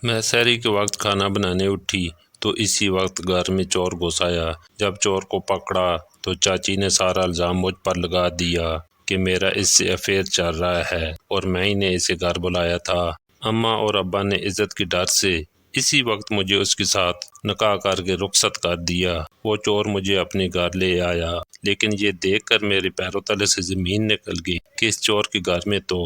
میں سحری کے وقت کھانا بنانے اٹھی تو اسی وقت گھر میں چور گھس آیا۔ جب چور کو پکڑا تو چاچی نے سارا الزام مجھ پر لگا دیا کہ میرا اس سے افیئر چل رہا ہے اور میں ہی نے اسے گھر بلایا تھا۔ اماں اور ابا نے عزت کے ڈر سے اسی وقت مجھے اس کے ساتھ نکاح کر کے رخصت کر دیا۔ وہ چور مجھے اپنے گھر لے آیا، لیکن یہ دیکھ کر میرے پیروں تلے سے زمین نکل گئی کہ اس چور کے گھر میں تو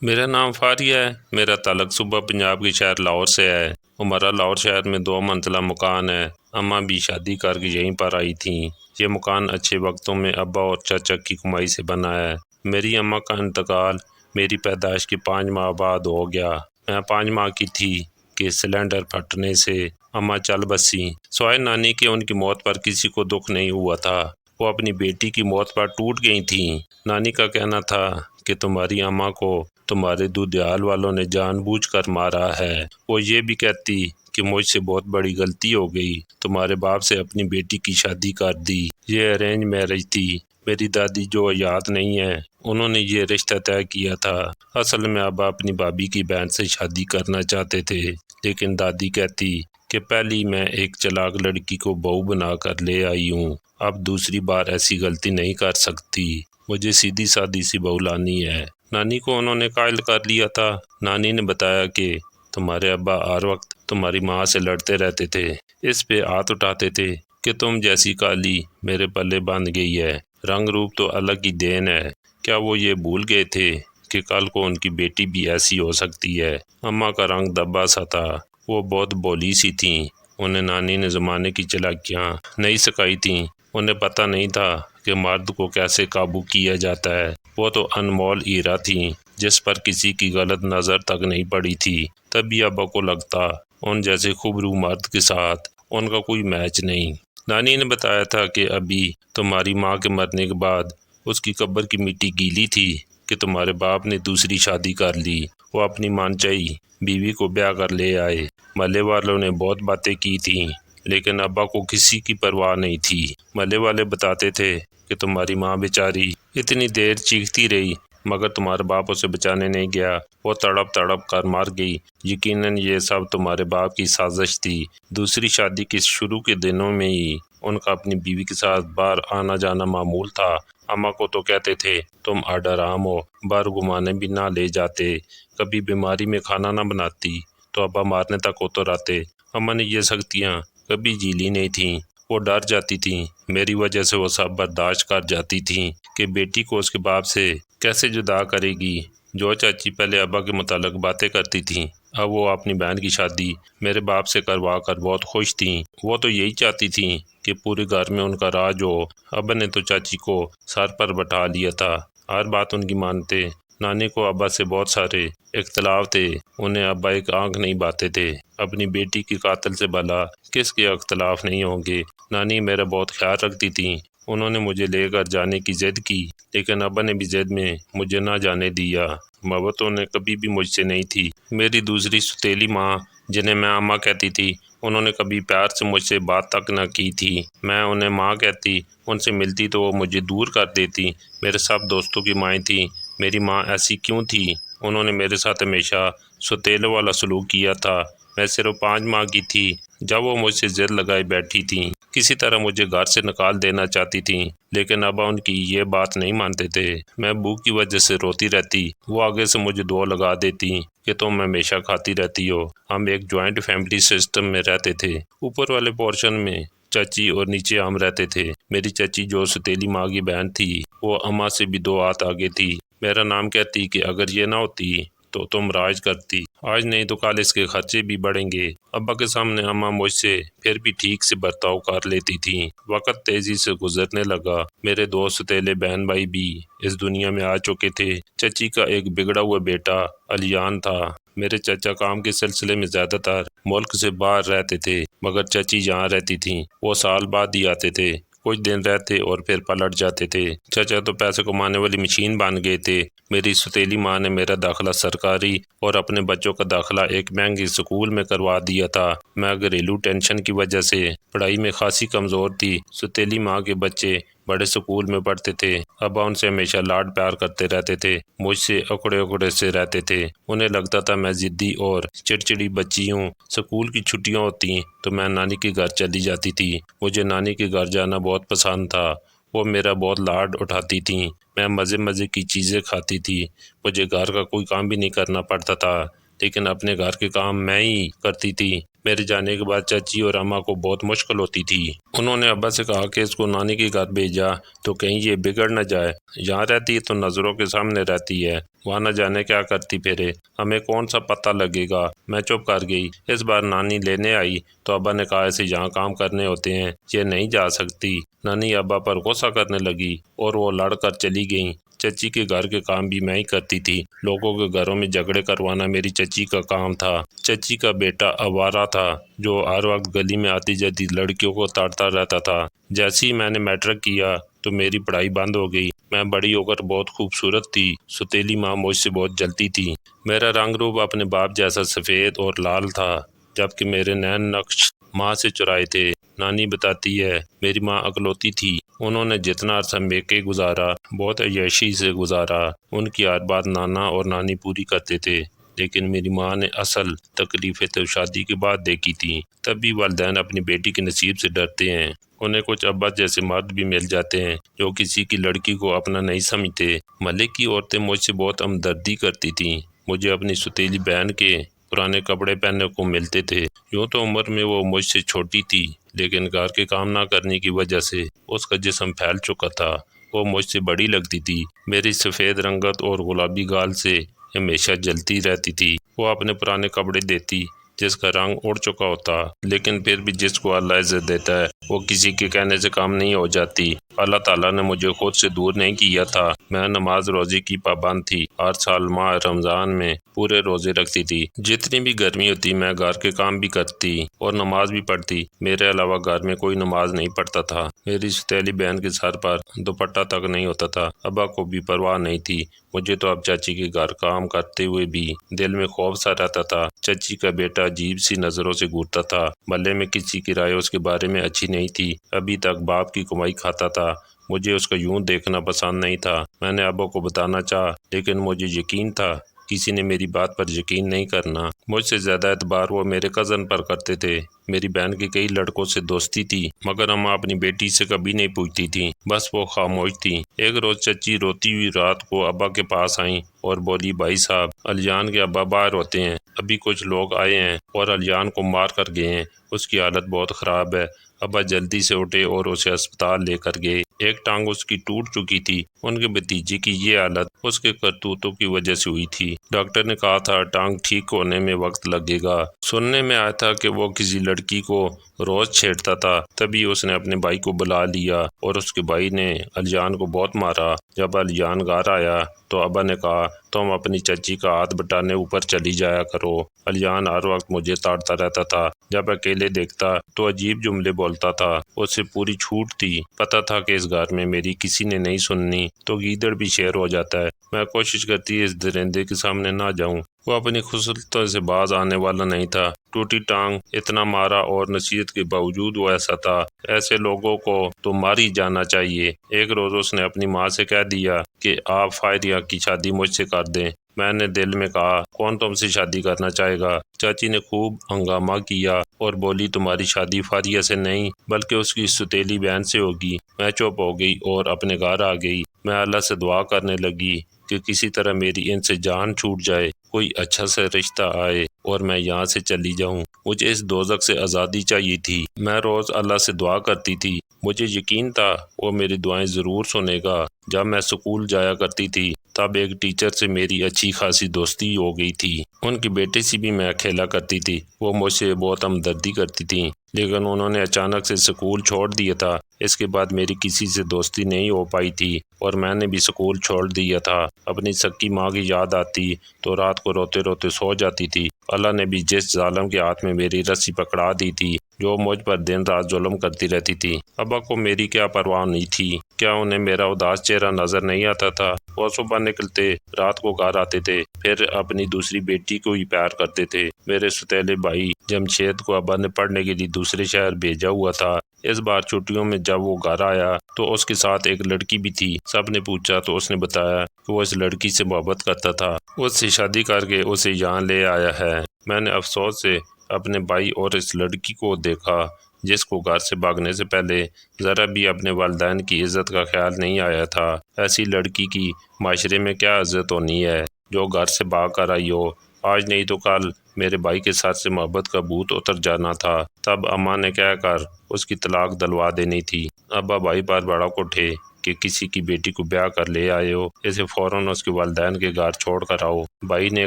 میرا نام فاریہ ہے۔ میرا تعلق صوبہ پنجاب کے شہر لاہور سے ہے۔ ہمارا لاہور شہر میں 2 منزلہ مکان ہے۔ اماں بھی شادی کر کے یہیں پر آئی تھیں۔ یہ مکان اچھے وقتوں میں ابا اور چچا کی کمائی سے بنا ہے۔ میری اماں کا انتقال میری پیدائش کے 5 ماہ بعد ہو گیا۔ میں 5 ماہ کی تھی کہ سلنڈر پھٹنے سے اماں چل بسیں۔ سوائے نانی کے ان کی موت پر کسی کو دکھ نہیں ہوا تھا۔ وہ اپنی بیٹی کی موت پر ٹوٹ گئی تھیں۔ نانی کا کہنا تھا کہ تمہاری اماں کو تمہارے دودیال والوں نے جان بوجھ کر مارا ہے۔ وہ یہ بھی کہتی کہ مجھ سے بہت بڑی غلطی ہو گئی، تمہارے باپ سے اپنی بیٹی کی شادی کر دی۔ یہ ارینج میرج تھی۔ میری دادی جو یاد نہیں ہے، انہوں نے یہ رشتہ طے کیا تھا۔ اصل میں ابا اپنی بھابھی کی بہن سے شادی کرنا چاہتے تھے، لیکن دادی کہتی کہ پہلی میں ایک چلاک لڑکی کو بہو بنا کر لے آئی ہوں، اب دوسری بار ایسی غلطی نہیں کر سکتی، مجھے سیدھی سادی سی بہو لانی ہے۔ نانی کو انہوں نے قائل کر لیا تھا۔ نانی نے بتایا کہ تمہارے ابا ہر وقت تمہاری ماں سے لڑتے رہتے تھے، اس پہ ہاتھ اٹھاتے تھے کہ تم جیسی کالی میرے پلے باندھ گئی ہے، رنگ روپ تو الگ ہی دین ہے۔ کیا وہ یہ بھول گئے تھے کہ کل کو ان کی بیٹی بھی ایسی ہو سکتی ہے؟ اماں کا رنگ دبا سا تھا، وہ بہت بولی سی تھیں۔ انہیں نانی نے زمانے کی چلاکیاں نہیں سکھائی تھیں۔ انہیں پتہ نہیں تھا کہ مرد کو کیسے قابو کیا جاتا ہے۔ وہ تو انمول ہیرا تھیں جس پر کسی کی غلط نظر تک نہیں پڑی تھی۔ تبھی ابا کو لگتا ان جیسے خوبرو مرد کے ساتھ ان کا کوئی میچ نہیں۔ نانی نے بتایا تھا کہ ابھی تمہاری ماں کے مرنے کے بعد اس کی قبر کی مٹی گیلی تھی کہ تمہارے باپ نے دوسری شادی کر لی۔ وہ اپنی مانچائی بیوی کو بیاہ کر لے آئے۔ محلے والوں نے بہت باتیں کی تھیں، لیکن ابا کو کسی کی پرواہ نہیں تھی۔ محلے والے بتاتے تھے کہ تمہاری ماں بیچاری اتنی دیر چیختی رہی، مگر تمہارا باپ اسے بچانے نہیں گیا، وہ تڑپ تڑپ کر مر گئی۔ یقیناً یہ سب تمہارے باپ کی سازش تھی۔ دوسری شادی کے شروع کے دنوں میں ہی ان کا اپنی بیوی کے ساتھ باہر آنا جانا معمول تھا۔ اماں کو تو کہتے تھے تم آڈرام ہو، باہر گھمانے بھی نہ لے جاتے، کبھی بیماری میں کھانا نہ بناتی تو ابا مارنے تک اتر آتے۔ اماں نے یہ سختیاں کبھی جھیلی نہیں تھیں۔ وہ ڈر جاتی تھیں، میری وجہ سے وہ سب برداشت کر جاتی تھیں کہ بیٹی کو اس کے باپ سے کیسے جدا کرے گی۔ جو چاچی پہلے ابا کے متعلق باتیں کرتی تھیں، اب وہ اپنی بہن کی شادی میرے باپ سے کروا کر بہت خوش تھیں۔ وہ تو یہی چاہتی تھیں کہ پورے گھر میں ان کا راج ہو۔ ابا نے تو چاچی کو سر پر بٹھا لیا تھا، ہر بات ان کی مانتے۔ نانی کو ابا سے بہت سارے اختلاف تھے، انہیں ابا ایک آنکھ نہیں بھاتے تھے۔ اپنی بیٹی کے قاتل سے بھلا کس کے اختلاف نہیں ہوں گے۔ نانی میرا بہت خیال رکھتی تھیں۔ انہوں نے مجھے لے کر جانے کی ضد کی، لیکن ابا نے بھی ضد میں مجھے نہ جانے دیا۔ محبت انہیں کبھی بھی مجھ سے نہیں تھی۔ میری دوسری ستیلی ماں، جنہیں میں اماں کہتی تھی، انہوں نے کبھی پیار سے مجھ سے بات تک نہ کی تھی۔ میں انہیں ماں کہتی، ان سے ملتی تو وہ مجھے دور کر دیتی۔ میرے سب دوستوں کی مائیں تھیں، میری ماں ایسی کیوں تھی؟ انہوں نے میرے ساتھ ہمیشہ ستیلوں والا سلوک کیا تھا۔ میں صرف 5 ماہ کی تھی جب وہ مجھ سے ضد لگائے بیٹھی تھیں، کسی طرح مجھے گھر سے نکال دینا چاہتی تھیں، لیکن ابا ان کی یہ بات نہیں مانتے تھے۔ میں بھوک کی وجہ سے روتی رہتی، وہ آگے سے مجھے دعا لگا دیتی کہ تم ہمیشہ کھاتی رہتی ہو۔ ہم ایک جوائنٹ فیملی سسٹم میں رہتے تھے۔ اوپر والے پورشن میں چاچی اور نیچے ہم رہتے تھے۔ میری چاچی جو ستیلی ماں کی بہن تھی، وہ اماں سے بھی 2 ہاتھ آگے تھی۔ میرا نام کہتی کہ اگر یہ نہ ہوتی تو تم راج کرتی، آج نہیں تو کل اس کے خرچے بھی بڑھیں گے۔ ابا کے سامنے اماں مجھ سے پھر بھی ٹھیک سے برتاؤ کر لیتی تھیں۔ وقت تیزی سے گزرنے لگا۔ میرے 2 ستیلے بہن بھائی بھی اس دنیا میں آ چکے تھے۔ چچی کا ایک بگڑا ہوا بیٹا علیان تھا۔ میرے چچا کام کے سلسلے میں زیادہ تر ملک سے باہر رہتے تھے، مگر چچی جہاں رہتی تھیں وہ سال بعد ہی آتے تھے، کچھ دن رہتے اور پھر پلٹ جاتے تھے۔ چچا تو پیسے کمانے والی مشین بن گئے تھے۔ میری ستیلی ماں نے میرا داخلہ سرکاری اور اپنے بچوں کا داخلہ ایک مہنگے اسکول میں کروا دیا تھا۔ میں گھریلو ٹینشن کی وجہ سے پڑھائی میں خاصی کمزور تھی۔ ستیلی ماں کے بچے بڑے اسکول میں پڑھتے تھے۔ ابا ان سے ہمیشہ لاڈ پیار کرتے رہتے تھے، مجھ سے اکڑے اکڑے سے رہتے تھے۔ انہیں لگتا تھا میں ضدی اور چڑچڑی بچی ہوں۔ اسکول کی چھٹیاں ہوتی تو میں نانی کے گھر چلی جاتی تھی۔ مجھے نانی کے گھر جانا بہت پسند تھا۔ وہ میرا بہت لاڈ اٹھاتی تھیں۔ میں مزے کی چیزیں کھاتی تھی۔ مجھے گھر کا کوئی کام بھی نہیں کرنا پڑتا تھا، لیکن اپنے گھر کے کام میں ہی کرتی تھی۔ میرے جانے کے بعد چچی اور اماں کو بہت مشکل ہوتی تھی۔ انہوں نے ابا سے کہا کہ اس کو نانی کے گھر بھیجا تو کہیں یہ بگڑ نہ جائے، یہاں رہتی ہے تو نظروں کے سامنے رہتی ہے، وہاں نہ جانے کیا کرتی پھرے، ہمیں کون سا پتہ لگے گا۔ میں چپ کر گئی۔ اس بار نانی لینے آئی تو ابا نے کہا اسے یہاں کام کرنے ہوتے ہیں، یہ نہیں جا سکتی۔ نانی ابا پر غصہ کرنے لگی اور وہ لڑ کر چلی گئیں۔ چچی کے گھر کے کام بھی میں ہی کرتی تھی۔ لوگوں کے گھروں میں جھگڑے کروانا میری چچی کا کام تھا۔ چچی کا بیٹا آوارہ تھا جو ہر وقت گلی میں آتی جاتی لڑکیوں کو تاڑتا رہتا تھا۔ جیسے ہی میں نے میٹرک کیا تو میری پڑھائی بند ہو گئی۔ میں بڑی ہو کر بہت خوبصورت تھی۔ ستیلی ماں مجھ سے بہت جلتی تھی۔ میرا رنگ روپ اپنے باپ جیسا سفید اور لال تھا، جبکہ میرے نین نقش ماں سے چرائے تھے۔ نانی بتاتی ہے میری ماں اکلوتی تھی۔ انہوں نے جتنا عرصہ میکے گزارا بہت عیاشی سے گزارا۔ ان کی ہر بات نانا اور نانی پوری کرتے تھے، لیکن میری ماں نے اصل تکلیفیں تو شادی کے بعد دیکھی تھیں۔ تب بھی والدین اپنی بیٹی کے نصیب سے ڈرتے ہیں۔ انہیں کچھ ابا جیسے مرد بھی مل جاتے ہیں جو کسی کی لڑکی کو اپنا نہیں سمجھتے۔ محلے کی عورتیں مجھ سے بہت ہمدردی کرتی تھیں۔ مجھے اپنی ستیلی بہن کے پرانے کپڑے پہننے کو ملتے تھے۔ یوں تو عمر میں وہ مجھ سے چھوٹی تھی، لیکن گھر کے کام نہ کرنے کی وجہ سے اس کا جسم پھیل چکا تھا۔ وہ مجھ سے بڑی لگتی تھی۔ میری سفید رنگت اور گلابی گال سے ہمیشہ جلتی رہتی تھی۔ وہ اپنے پرانے کپڑے دیتی جس کا رنگ اڑ چکا ہوتا، لیکن پھر بھی جس کو اللہ عزت دیتا ہے وہ کسی کے کہنے سے کام نہیں ہو جاتی۔ اللہ تعالیٰ نے مجھے خود سے دور نہیں کیا تھا۔ میں نماز روزے کی پابند تھی۔ ہر سال ماہ رمضان میں پورے روزے رکھتی تھی۔ جتنی بھی گرمی ہوتی میں گھر کے کام بھی کرتی اور نماز بھی پڑھتی۔ میرے علاوہ گھر میں کوئی نماز نہیں پڑھتا تھا۔ میری ستیلی بہن کے سر پر دوپٹہ تک نہیں ہوتا تھا۔ ابا کو بھی پرواہ نہیں تھی۔ مجھے تو اب چاچی کے گھر کام کرتے ہوئے بھی دل میں خوف سا رہتا تھا۔ چچی کا بیٹا عجیب سی نظروں سے گھورتا تھا۔ محلے میں کسی کی رائے اس کے بارے میں اچھی نہیں تھی۔ ابھی تک باپ کی کمائی کھاتا تھا۔ مجھے اس کا یوں دیکھنا پسند نہیں تھا۔ میں نے ابا کو بتانا چاہا، لیکن مجھے یقین تھا کسی نے میری بات پر یقین نہیں کرنا۔ مجھ سے زیادہ اعتبار وہ میرے کزن پر کرتے تھے۔ میری بہن کی کئی لڑکوں سے دوستی تھی، مگر اماں اپنی بیٹی سے کبھی نہیں پوچھتی تھی، بس وہ خاموش تھی۔ ایک روز چچی روتی ہوئی رات کو ابا کے پاس آئیں اور بولی، بھائی صاحب، علیان کے ابا باہر ہوتے ہیں، ابھی کچھ لوگ آئے ہیں اور علیان کو مار کر گئے ہیں، اس کی حالت بہت خراب ہے۔ ابا جلدی سے اٹھے اور اسے اسپتال لے کر گئے۔ ایک ٹانگ اس کی ٹوٹ چکی تھی۔ ان کے بھتیجے کی یہ حالت اس کے کرتوتوں کی وجہ سے ہوئی تھی۔ ڈاکٹر نے کہا تھا ٹانگ ٹھیک ہونے میں وقت لگے گا۔ سننے میں آیا تھا کہ وہ کسی لڑکی کو روز چھیڑتا تھا۔ تبھی اس نے اپنے بھائی کو بلا لیا اور اس کے بھائی نے علیان کو بہت مارا۔ جب علیان گھر آیا تو ابا نے کہا، تم اپنی چچی کا ہاتھ بٹانے اوپر چلی جایا کرو۔ علیان ہر وقت مجھے تاڑتا رہتا تھا۔ جب اکیلے دیکھتا تو عجیب جملے بولتا تھا۔ اس سے پوری چھوٹ تھی۔ پتہ تھا کہ اس گھر میں میری کسی نے نہیں سننی تو گیدڑ بھی شیر ہو جاتا ہے۔ میں کوشش کرتی اس درندے کے سامنے نہ جاؤں۔ وہ اپنی خصلتوں سے باز آنے والا نہیں تھا۔ ٹوٹی ٹانگ، اتنا مارا اور نصیحت کے باوجود وہ ایسا تھا۔ ایسے لوگوں کو تو مار ہی جانا چاہیے۔ ایک روز اس نے اپنی ماں سے کہہ دیا کہ آپ فائریہ کی شادی مجھ سے کر دیں۔ میں نے دل میں کہا، کون تم سے شادی کرنا چاہے گا؟ چاچی نے خوب ہنگامہ کیا اور بولی، تمہاری شادی فاریہ سے نہیں بلکہ اس کی ستیلی بہن سے ہوگی۔ میں چپ ہو گئی اور اپنے گھر آ گئی۔ میں اللہ سے دعا کرنے لگی کہ کسی طرح میری ان سے جان چھوٹ جائے، کوئی اچھا سا رشتہ آئے اور میں یہاں سے چلی جاؤں۔ مجھے اس دوزخ سے آزادی چاہیے تھی۔ میں روز اللہ سے دعا کرتی تھی۔ مجھے یقین تھا وہ میری دعائیں ضرور سنے گا۔ جب میں اسکول جایا کرتی تھی تب ایک ٹیچر سے میری اچھی خاصی دوستی ہو گئی تھی۔ ان کے بیٹے سے بھی میں کھیلا کرتی تھی۔ وہ مجھ سے بہت ہمدردی کرتی تھیں، لیکن انہوں نے اچانک سے اسکول چھوڑ دیا تھا۔ اس کے بعد میری کسی سے دوستی نہیں ہو پائی تھی اور میں نے بھی اسکول چھوڑ دیا تھا۔ اپنی سکی ماں کی یاد آتی تو رات کو روتے روتے سو جاتی تھی۔ اللہ نے بھی جس ظالم کے ہاتھ میں میری رسی پکڑا دی تھی، جو مجھ پر دن رات ظلم کرتی رہتی تھی۔ ابا کو میری کیا پرواہ نہیں تھی؟ کیا انہیں میرا اداس چہرہ نظر نہیں آتا تھا؟ وہ صبح نکلتے رات کو گھر آتے تھے، پھر اپنی دوسری بیٹی کو ہی پیار کرتے تھے۔ میرے سوتیلے بھائی جمشید کو ابا نے پڑھنے کے لیے دوسرے شہر بھیجا ہوا تھا۔ اس بار چھٹیوں میں جب وہ گھر آیا تو اس کے ساتھ ایک لڑکی بھی تھی۔ سب نے پوچھا تو اس نے بتایا کہ وہ اس لڑکی سے محبت کرتا تھا، اس سے شادی کر کے اسے یہاں لے آیا ہے۔ میں نے افسوس سے اپنے بھائی اور اس لڑکی کو دیکھا جس کو گھر سے بھاگنے سے پہلے ذرا بھی اپنے والدین کی عزت کا خیال نہیں آیا تھا۔ ایسی لڑکی کی معاشرے میں کیا عزت ہونی ہے جو گھر سے بھاگ کر آئی ہو؟ آج نہیں تو کل میرے بھائی کے ساتھ سے محبت کا بھوت اتر جانا تھا۔ تب اماں نے کہہ کر اس کی طلاق دلوا دینی تھی۔ ابا بھائی پر بھڑک اٹھے کہ کسی کی بیٹی کو بیاہ کر لے آئے ہو، اسے فوراً اس کے والدین کے گھر چھوڑ کر آؤ۔ بھائی نے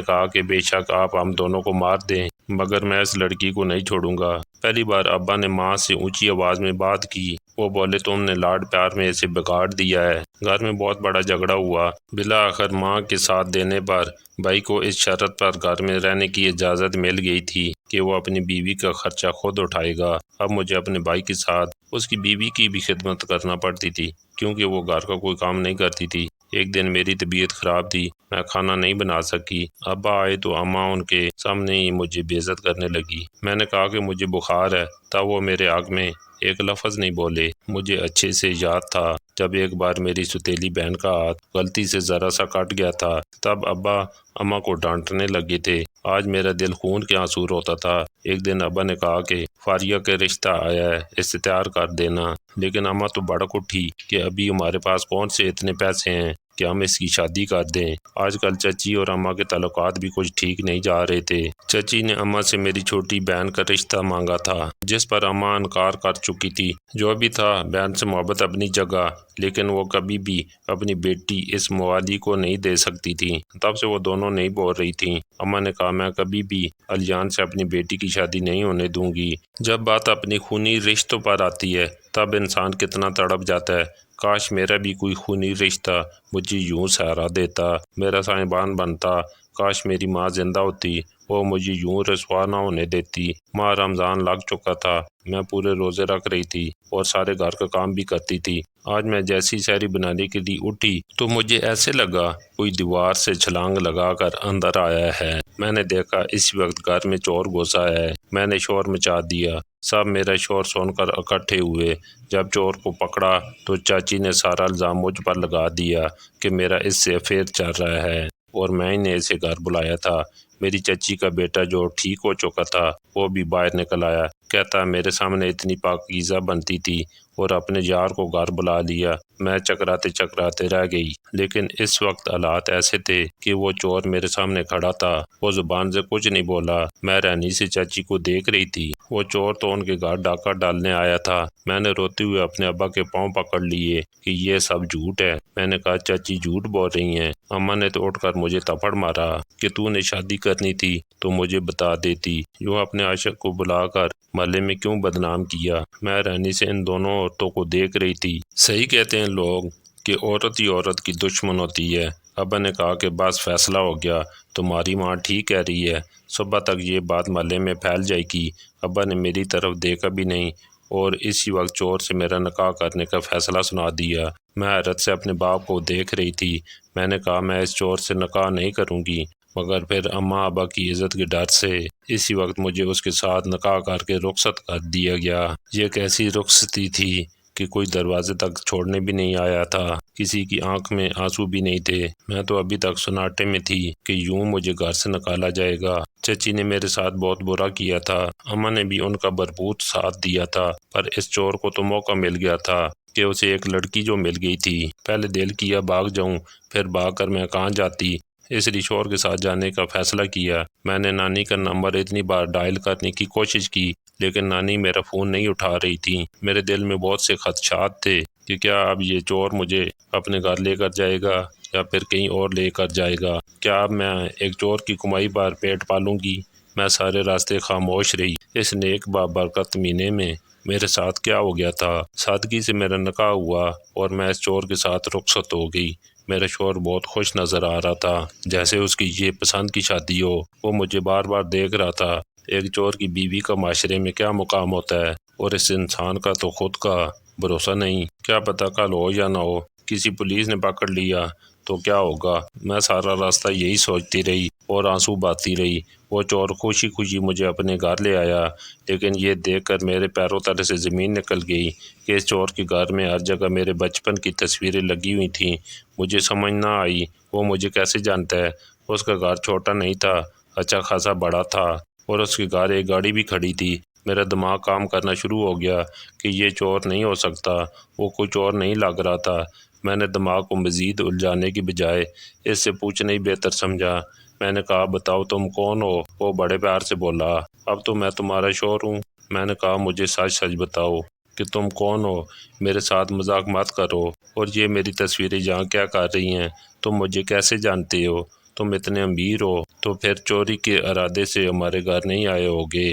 کہا کہ بے شک آپ ہم دونوں کو مار دیں مگر میں اس لڑکی کو نہیں چھوڑوں گا۔ پہلی بار ابا نے ماں سے اونچی آواز میں بات کی۔ وہ بولے تم نے لاڈ پیار میں اسے بگاڑ دیا ہے۔ گھر میں بہت بڑا جھگڑا ہوا۔ بالآخر ماں کے ساتھ دینے پر بھائی کو اس شرط پر گھر میں رہنے کی اجازت مل گئی تھی کہ وہ اپنی بیوی کا خرچہ خود اٹھائے گا۔ اب مجھے اپنے بھائی کے ساتھ اس کی بیوی کی بھی خدمت کرنا پڑتی تھی کیونکہ وہ گھر کا کوئی کام نہیں کرتی تھی۔ ایک دن میری طبیعت خراب تھی، میں کھانا نہیں بنا سکی۔ ابا آئے تو اماں ان کے سامنے ہی مجھے بے عزت کرنے لگی۔ میں نے کہا کہ مجھے بخار ہے، تب وہ میرے حق میں ایک لفظ نہیں بولے۔ مجھے اچھے سے یاد تھا جب ایک بار میری سوتیلی بہن کا ہاتھ غلطی سے ذرا سا کٹ گیا تھا، تب ابا اماں کو ڈانٹنے لگے تھے۔ آج میرا دل خون کے آنسو روتا تھا۔ ایک دن ابا نے کہا کہ فاریہ کے رشتہ آیا ہے، اسے تیار کر دینا، لیکن اماں تو بھڑک اٹھی کہ ابھی ہمارے پاس کون سے اتنے پیسے ہیں کہ ہم اس کی شادی کر دیں۔ آج کل چچی اور اماں کے تعلقات بھی کچھ ٹھیک نہیں جا رہے تھے۔ چچی نے اماں سے میری چھوٹی بہن کا رشتہ مانگا تھا جس پر اماں انکار کر چکی تھی۔ جو بھی تھا، بہن سے محبت اپنی جگہ، لیکن وہ کبھی بھی اپنی بیٹی اس موالی کو نہیں دے سکتی تھی۔ تب سے وہ دونوں نہیں بول رہی تھیں۔ اماں نے کہا میں کبھی بھی علیان سے اپنی بیٹی کی شادی نہیں ہونے دوں گی۔ جب بات اپنی خونی رشتوں پر آتی ہے تب انسان کتنا تڑپ جاتا ہے۔ کاش میرا بھی کوئی خونی رشتہ مجھے یوں سہارا دیتا، میرا سائبان بنتا۔ کاش میری ماں زندہ ہوتی، وہ مجھے یوں رسوا نہ ہونے دیتی۔ ماہ رمضان لگ چکا تھا، میں پورے روزے رکھ رہی تھی اور سارے گھر کا کام بھی کرتی تھی۔ آج میں جیسی سحری بنانے کے لیے اٹھی تو مجھے ایسے لگا کوئی دیوار سے چھلانگ لگا کر اندر آیا ہے۔ میں نے دیکھا اس وقت گھر میں چور گھس آیا ہے۔ میں نے شور مچا دیا۔ سب میرا شور سن کر اکٹھے ہوئے۔ جب چور کو پکڑا تو چاچی نے سارا الزام مجھ پر لگا دیا کہ میرا اس سے افیئر چل رہا ہے اور میں ہی نے اسے گھر بلایا تھا۔ میری چچی کا بیٹا جو ٹھیک ہو چکا تھا وہ بھی باہر نکل آیا، کہتا میرے سامنے اتنی پاکیزہ بنتی تھی اور اپنے یار کو گھر بلا لیا۔ میں چکراتے چکراتے رہ گئی، لیکن اس وقت حالات ایسے تھے کہ وہ چور میرے سامنے کھڑا تھا۔ وہ زبان سے کچھ نہیں بولا۔ میں رہنی سے چاچی کو دیکھ رہی تھی۔ وہ چور تو ان کے گھر ڈاکہ ڈالنے آیا تھا۔ میں نے روتے ہوئے اپنے ابا کے پاؤں پکڑ لیے کہ یہ سب جھوٹ ہے۔ میں نے کہا چاچی جھوٹ بول رہی ہیں۔ اماں نے تو اٹھ کر مجھے تھپڑ مارا کہ تو نے شادی کرنی تھی تو مجھے بتا دیتی، یوں اپنے عاشق کو بلا کر محلے میں کیوں بدنام کیا۔ میں رہنی سے ان دونوں عورتوں کو دیکھ رہی تھی۔ صحیح کہتے ہیں لوگ کہ عورت ہی عورت کی دشمن ہوتی ہے۔ ابا نے کہا کہ بس فیصلہ ہو گیا، تمہاری ماں ٹھیک کہہ رہی ہے، صبح تک یہ بات محلے میں پھیل جائے گی۔ ابا نے میری طرف دیکھا بھی نہیں اور اسی وقت چور سے میرا نکاح کرنے کا فیصلہ سنا دیا۔ میں حیرت سے اپنے باپ کو دیکھ رہی تھی۔ میں نے کہا میں اس چور سے نکاح نہیں کروں گی، مگر پھر اماں ابا کی عزت کے ڈر سے اسی وقت مجھے اس کے ساتھ نکاح کر کے رخصت کر دیا گیا۔ یہ کیسی رخصتی تھی کہ کوئی دروازے تک چھوڑنے بھی نہیں آیا تھا، کسی کی آنکھ میں آنسو بھی نہیں تھے۔ میں تو ابھی تک سناٹے میں تھی کہ یوں مجھے گھر سے نکالا جائے گا۔ چچی نے میرے ساتھ بہت برا کیا تھا، اماں نے بھی ان کا بھرپور ساتھ دیا تھا، پر اس چور کو تو موقع مل گیا تھا کہ اسے ایک لڑکی جو مل گئی تھی۔ پہلے دل کیا بھاگ جاؤں، پھر بھاگ کر میں کہاں جاتی، اس لیے شوہر کے ساتھ جانے کا فیصلہ کیا۔ میں نے نانی کا نمبر اتنی بار ڈائل کرنے کی کوشش کی لیکن نانی میرا فون نہیں اٹھا رہی تھی۔ میرے دل میں بہت سے خدشات تھے کہ کیا اب یہ چور مجھے اپنے گھر لے کر جائے گا یا پھر کہیں اور لے کر جائے گا۔ کیا اب میں ایک چور کی کمائی پر پیٹ پالوں گی؟ میں سارے راستے خاموش رہی۔ اس نیک بابرکت مہینے میں میرے ساتھ کیا ہو گیا تھا؟ سادگی سے میرا نکاح ہوا اور میں اس چور کے ساتھ رخصت ہو گئی۔ میرا شوہر بہت خوش نظر آ رہا تھا، جیسے اس کی یہ پسند کی شادی ہو۔ وہ مجھے بار بار دیکھ رہا تھا۔ ایک چور کی بیوی کا معاشرے میں کیا مقام ہوتا ہے، اور اس انسان کا تو خود کا بھروسہ نہیں، کیا پتہ کل ہو یا نہ ہو۔ کسی پولیس نے پکڑ لیا تو کیا ہوگا۔ میں سارا راستہ یہی سوچتی رہی اور آنسو بہاتی رہی۔ وہ چور خوشی خوشی مجھے اپنے گھر لے آیا، لیکن یہ دیکھ کر میرے پیروں تلے سے زمین نکل گئی کہ اس چور کے گھر میں ہر جگہ میرے بچپن کی تصویریں لگی ہوئی تھیں۔ مجھے سمجھ نہ آئی وہ مجھے کیسے جانتا ہے۔ اس کا گھر چھوٹا نہیں تھا، اچھا خاصا بڑا تھا، اور اس کے گھر ایک گاڑی بھی کھڑی تھی۔ میرا دماغ کام کرنا شروع ہو گیا کہ یہ چور نہیں ہو سکتا، وہ کوئی چور نہیں لگ رہا تھا۔ میں نے دماغ کو مزید الجھانے کی بجائے اس سے پوچھنا ہی بہتر سمجھا۔ میں نے کہا بتاؤ تم کون ہو؟ وہ بڑے پیار سے بولا اب تو میں تمہارا شوہر ہوں۔ میں نے کہا مجھے سچ سچ بتاؤ کہ تم کون ہو، میرے ساتھ مذاق مت کرو، اور یہ میری تصویریں یہاں کیا کر رہی ہیں؟ تم مجھے کیسے جانتے ہو؟ تم اتنے امیر ہو تو پھر چوری کے ارادے سے ہمارے گھر نہیں آئے ہوگے۔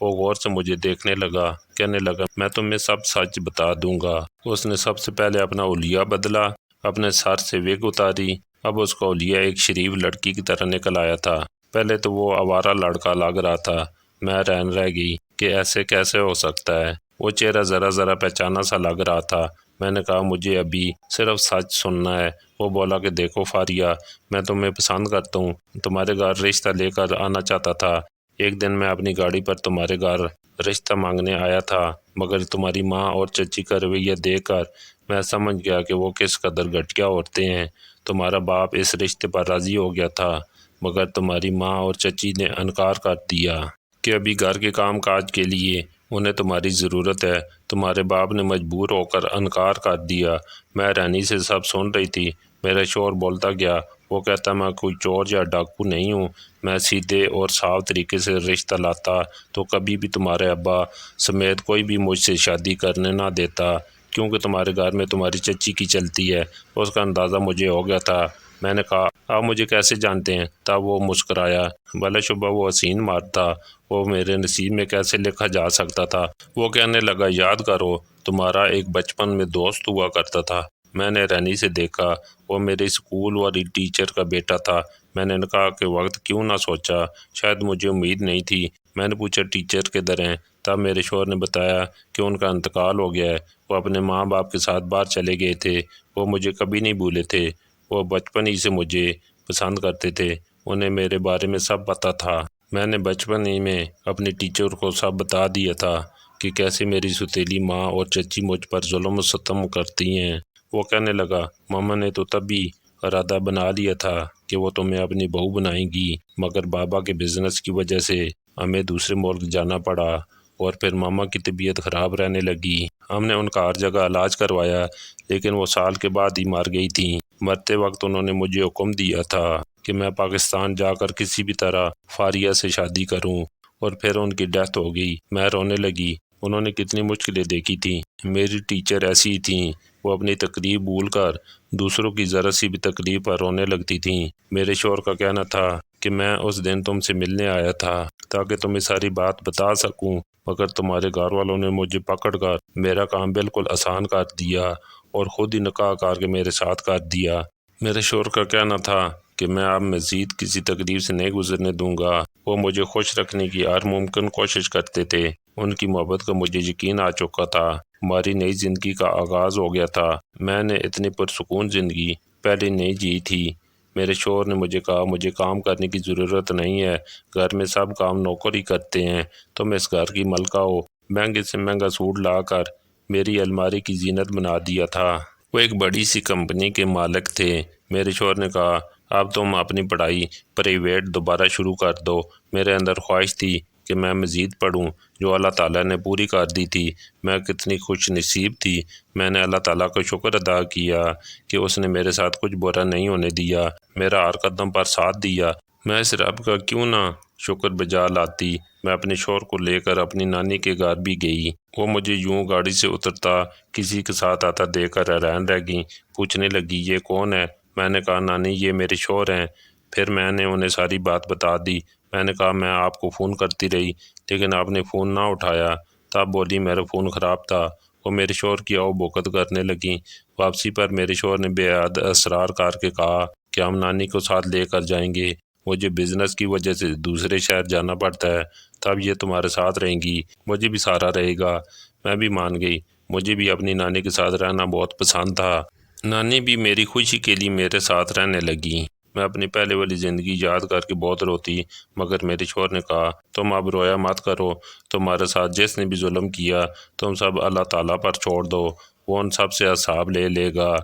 وہ غور سے مجھے دیکھنے لگا، کہنے لگا میں تمہیں سب سچ بتا دوں گا۔ اس نے سب سے پہلے اپنا حلیہ بدلا، اپنے سر سے وگ اتاری۔ اب اس کا حلیہ ایک شریف لڑکی کی طرح نکل آیا تھا۔ پہلے تو وہ آوارہ لڑکا لگ رہا تھا۔ میں حیران رہ گئی کہ ایسے کیسے ہو سکتا ہے۔ وہ چہرہ ذرا ذرا پہچانا سا لگ رہا تھا۔ میں نے کہا مجھے ابھی صرف سچ سننا ہے۔ وہ بولا کہ دیکھو فاریہ، میں تمہیں پسند کرتا ہوں، تمہارے گھر رشتہ لے کر آنا چاہتا تھا۔ ایک دن میں اپنی گاڑی پر تمہارے گھر رشتہ مانگنے آیا تھا، مگر تمہاری ماں اور چچی کا رویہ دیکھ کر میں سمجھ گیا کہ وہ کس قدر گھٹیا عورتیں ہیں۔ تمہارا باپ اس رشتے پر راضی ہو گیا تھا، مگر تمہاری ماں اور چچی نے انکار کر دیا کہ ابھی گھر کے کام کاج کے لیے انہیں تمہاری ضرورت ہے۔ تمہارے باپ نے مجبور ہو کر انکار کر دیا۔ میں حیرانی سے سب سن رہی تھی۔ میرا شوہر بولتا گیا، وہ کہتا میں کوئی چور یا ڈاکو نہیں ہوں، میں سیدھے اور صاف طریقے سے رشتہ لاتا تو کبھی بھی تمہارے ابا سمیت کوئی بھی مجھ سے شادی کرنے نہ دیتا، کیونکہ تمہارے گھر میں تمہاری چچی کی چلتی ہے۔ اس کا اندازہ مجھے ہو گیا تھا۔ میں نے کہا آپ مجھے کیسے جانتے ہیں؟ تب وہ مسکرایا۔ بلا شبہ وہ حسین مرد تھا، وہ میرے نصیب میں کیسے لکھا جا سکتا تھا۔ وہ کہنے لگا یاد کرو تمہارا ایک بچپن میں دوست ہوا کرتا تھا۔ میں نے حیرانی سے دیکھا، وہ میرے اسکول والی ٹیچر کا بیٹا تھا۔ میں نے کہا کہ وقت کیوں نہ سوچا، شاید مجھے امید نہیں تھی۔ میں نے پوچھا ٹیچر کدھر ہیں؟ تب میرے شوہر نے بتایا کہ ان کا انتقال ہو گیا ہے، وہ اپنے ماں باپ کے ساتھ باہر چلے گئے تھے۔ وہ مجھے کبھی نہیں بھولے تھے، وہ بچپن ہی سے مجھے پسند کرتے تھے، انہیں میرے بارے میں سب پتہ تھا۔ میں نے بچپن ہی میں اپنی ٹیچر کو سب بتا دیا تھا کہ کیسے میری ستیلی ماں اور چچی مجھ پر ظلم و ستم کرتی ہیں۔ وہ کہنے لگا ماما نے تو تبھی ارادہ بنا لیا تھا کہ وہ تمہیں اپنی بہو بنائیں گی، مگر بابا کے بزنس کی وجہ سے ہمیں دوسرے ملک جانا پڑا، اور پھر ماما کی طبیعت خراب رہنے لگی۔ ہم نے ان کا ہر جگہ علاج کروایا، لیکن وہ سال کے بعد ہی مر گئی تھیں۔ مرتے وقت انہوں نے مجھے حکم دیا تھا کہ میں پاکستان جا کر کسی بھی طرح فاریہ سے شادی کروں، اور پھر ان کی ڈیتھ ہو گئی۔ میں رونے لگی۔ انہوں نے کتنی مشکلیں دیکھی تھیں۔ میری ٹیچر ایسی ہی تھیں، وہ اپنی تکلیف بھول کر دوسروں کی ذرا سی بھی تکلیف پر رونے لگتی تھیں۔ میرے شوہر کا کہنا تھا کہ میں اس دن تم سے ملنے آیا تھا تاکہ تمہیں ساری بات بتا سکوں، مگر تمہارے گھر والوں نے مجھے پکڑ کر میرا کام بالکل آسان کر دیا اور خود ہی نکاح کر کے میرے ساتھ کر دیا۔ میرے شوہر کا کہنا تھا کہ میں اب مزید کسی تکلیف سے نہیں گزرنے دوں گا۔ وہ مجھے خوش رکھنے کی ہر ممکن کوشش کرتے تھے۔ ان کی محبت کا مجھے یقین آ چکا تھا۔ ہماری نئی زندگی کا آغاز ہو گیا تھا۔ میں نے اتنی پرسکون زندگی پہلے نہیں جی تھی۔ میرے شوہر نے مجھے کہا مجھے کام کرنے کی ضرورت نہیں ہے، گھر میں سب کام نوکر ہی کرتے ہیں، تم اس گھر کی ملکہ ہو۔ مہنگے سے مہنگا سوٹ لا کر میری الماری کی زینت بنا دیا تھا۔ وہ ایک بڑی سی کمپنی کے مالک تھے۔ میرے شوہر نے کہا اب تم اپنی پڑھائی پرائیویٹ دوبارہ شروع کر دو۔ میرے اندر خواہش تھی کہ میں مزید پڑھوں، جو اللہ تعالیٰ نے پوری کر دی تھی۔ میں کتنی خوش نصیب تھی۔ میں نے اللہ تعالیٰ کا شکر ادا کیا کہ اس نے میرے ساتھ کچھ برا نہیں ہونے دیا، میرا ہر قدم پر ساتھ دیا۔ میں اس رب کا کیوں نہ شکر بجا لاتی۔ میں اپنے شوہر کو لے کر اپنی نانی کے گھر بھی گئی۔ وہ مجھے یوں گاڑی سے اترتا کسی کے ساتھ آتا دیکھ کر حیران رہ گئیں۔ پوچھنے لگی یہ کون ہے؟ میں نے کہا نانی یہ میرے شوہر ہیں۔ پھر میں نے انہیں ساری بات بتا دی۔ میں نے کہا میں آپ کو فون کرتی رہی لیکن آپ نے فون نہ اٹھایا۔ تب بولی میرا فون خراب تھا۔ وہ میرے شوہر کی آؤ بھگت کرنے لگیں۔ واپسی پر میرے شوہر نے بے حد اصرار کر کے کہا کہ ہم نانی کو ساتھ لے کر جائیں گے، مجھے بزنس کی وجہ سے دوسرے شہر جانا پڑتا ہے، تب یہ تمہارے ساتھ رہیں گی، مجھے بھی سہارا رہے گا۔ میں بھی مان گئی۔ مجھے بھی اپنی نانی کے ساتھ رہنا بہت پسند تھا۔ نانی بھی میری خوشی کے لیے میرے ساتھ رہنے لگی۔ میں اپنی پہلے والی زندگی یاد کر کے بہت روتی، مگر میرے شوہر نے کہا تم اب رویا مت کرو، تمہارے ساتھ جس نے بھی ظلم کیا تم سب اللہ تعالیٰ پر چھوڑ دو، وہ ان سب سے حساب لے گا۔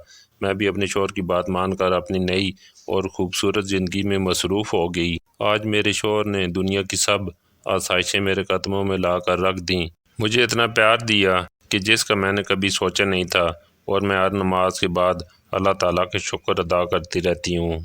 میں بھی اپنے شوہر کی بات مان کر اپنی نئی اور خوبصورت زندگی میں مصروف ہو گئی۔ آج میرے شوہر نے دنیا کی سب آسائشیں میرے قدموں میں لا کر رکھ دیں، مجھے اتنا پیار دیا کہ جس کا میں نے کبھی سوچا نہیں تھا، اور میں ہر نماز کے بعد اللہ تعالیٰ کے شکر ادا کرتی رہتی ہوں۔